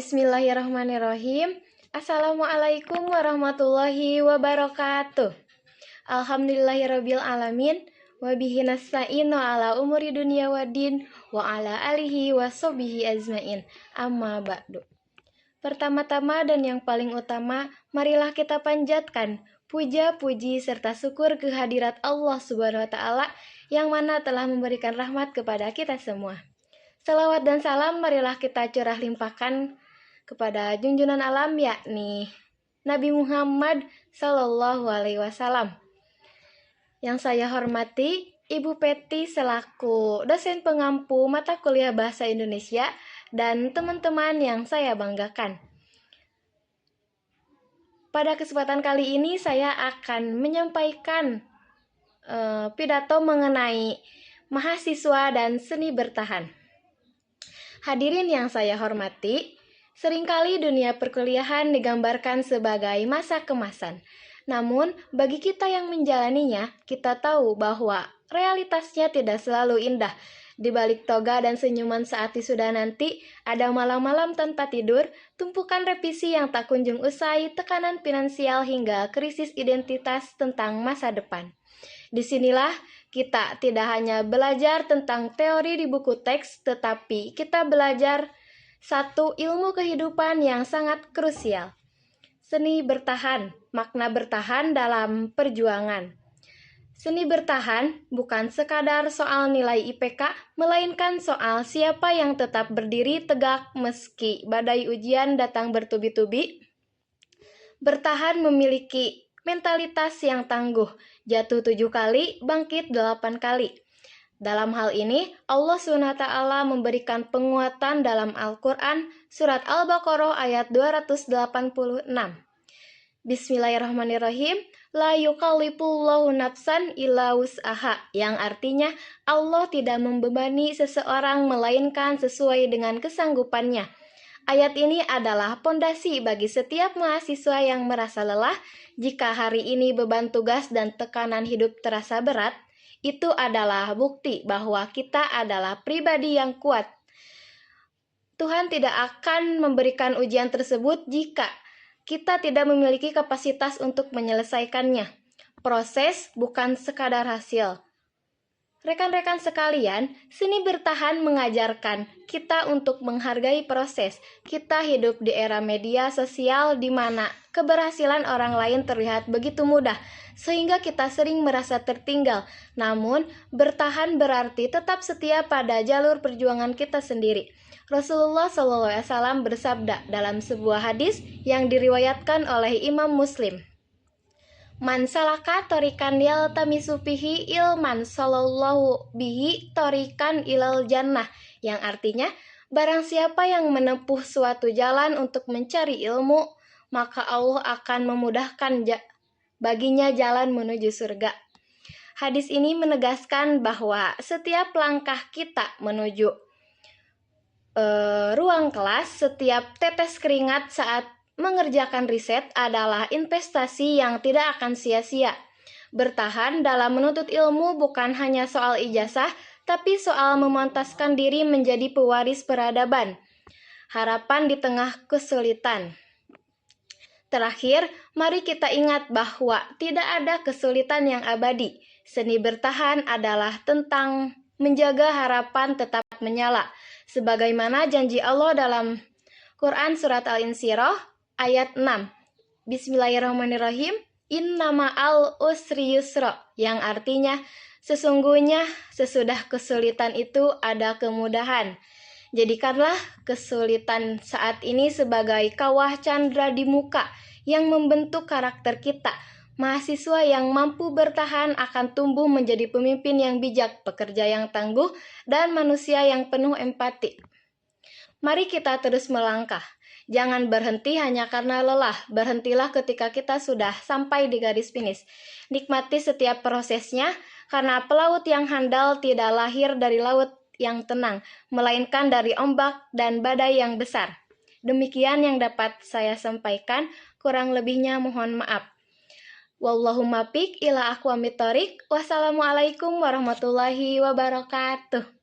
Bismillahirrahmanirrahim. Assalamualaikum warahmatullahi wabarakatuh. Alhamdulillahirabbil alamin wa bihi nasta'inu ala umuri dunya waddin wa ala alihi wa sahbihi ajmain. Amma ba'du. Pertama-tama dan yang paling utama, marilah kita panjatkan puja, puji, serta syukur kehadirat Allah Subhanahu wa Ta'ala yang mana telah memberikan rahmat kepada kita semua. Salawat dan salam marilah kita curah limpahkan kepada junjungan alam yakni Nabi Muhammad Sallallahu Alaihi Wasallam. Yang saya hormati Ibu Peti selaku dosen pengampu mata kuliah Bahasa Indonesia dan teman-teman yang saya banggakan. Pada kesempatan kali ini saya akan menyampaikan pidato mengenai mahasiswa dan seni bertahan. Hadirin yang saya hormati, seringkali dunia perkuliahan digambarkan sebagai masa kemasan. Namun, bagi kita yang menjalaninya, kita tahu bahwa realitasnya tidak selalu indah. Di balik toga dan senyuman saat wisuda nanti, ada malam-malam tanpa tidur, tumpukan revisi yang tak kunjung usai, tekanan finansial hingga krisis identitas tentang masa depan. Disinilah kita tidak hanya belajar tentang teori di buku teks, tetapi kita belajar satu ilmu kehidupan yang sangat krusial. Seni bertahan, makna bertahan dalam perjuangan. Seni bertahan bukan sekadar soal nilai IPK, melainkan soal siapa yang tetap berdiri tegak meski badai ujian datang bertubi-tubi. Bertahan memiliki mentalitas yang tangguh, jatuh 7 kali, bangkit 8 kali. Dalam hal ini, Allah SWT memberikan penguatan dalam Al-Quran, surat Al-Baqarah ayat 286. Bismillahirrahmanirrahim, la yukallifullahu nafsan illa wus'aha, yang artinya Allah tidak membebani seseorang melainkan sesuai dengan kesanggupannya. Ayat ini adalah pondasi bagi setiap mahasiswa yang merasa lelah. Jika hari ini beban tugas dan tekanan hidup terasa berat, itu adalah bukti bahwa kita adalah pribadi yang kuat. Tuhan tidak akan memberikan ujian tersebut jika kita tidak memiliki kapasitas untuk menyelesaikannya. Proses bukan sekadar hasil. Rekan-rekan sekalian, seni bertahan mengajarkan kita untuk menghargai proses. Kita hidup di era media sosial di mana keberhasilan orang lain terlihat begitu mudah, sehingga kita sering merasa tertinggal. Namun, bertahan berarti tetap setia pada jalur perjuangan kita sendiri. Rasulullah SAW bersabda dalam sebuah hadis yang diriwayatkan oleh Imam Muslim. Man salaka torikan yaltamisu fihi ilman sallallahu bihi torikan ilal jannah, yang artinya barang siapa yang menempuh suatu jalan untuk mencari ilmu, maka Allah akan memudahkan baginya jalan menuju surga. Hadis ini menegaskan bahwa setiap langkah kita menuju ruang kelas, setiap tetes keringat saat mengerjakan riset adalah investasi yang tidak akan sia-sia. Bertahan dalam menuntut ilmu bukan hanya soal ijazah, tapi soal memantaskan diri menjadi pewaris peradaban. Harapan di tengah kesulitan. Terakhir, mari kita ingat bahwa tidak ada kesulitan yang abadi. Seni bertahan adalah tentang menjaga harapan tetap menyala. Sebagaimana janji Allah dalam Quran surat Al-Insyirah ayat 6. Bismillahirrahmanirrahim. Innama al-usri yusra, yang artinya sesungguhnya sesudah kesulitan itu ada kemudahan. Jadikanlah kesulitan saat ini sebagai kawah candra di muka yang membentuk karakter kita. Mahasiswa yang mampu bertahan akan tumbuh menjadi pemimpin yang bijak, pekerja yang tangguh, dan manusia yang penuh empati. Mari kita terus melangkah. Jangan berhenti hanya karena lelah. Berhentilah ketika kita sudah sampai di garis finish. Nikmati setiap prosesnya, karena pelaut yang handal tidak lahir dari laut yang tenang, melainkan dari ombak dan badai yang besar. Demikian yang dapat saya sampaikan, kurang lebihnya mohon maaf. Wallahumma pik ila aqwamit thoriq. Wassalamualaikum warahmatullahi wabarakatuh.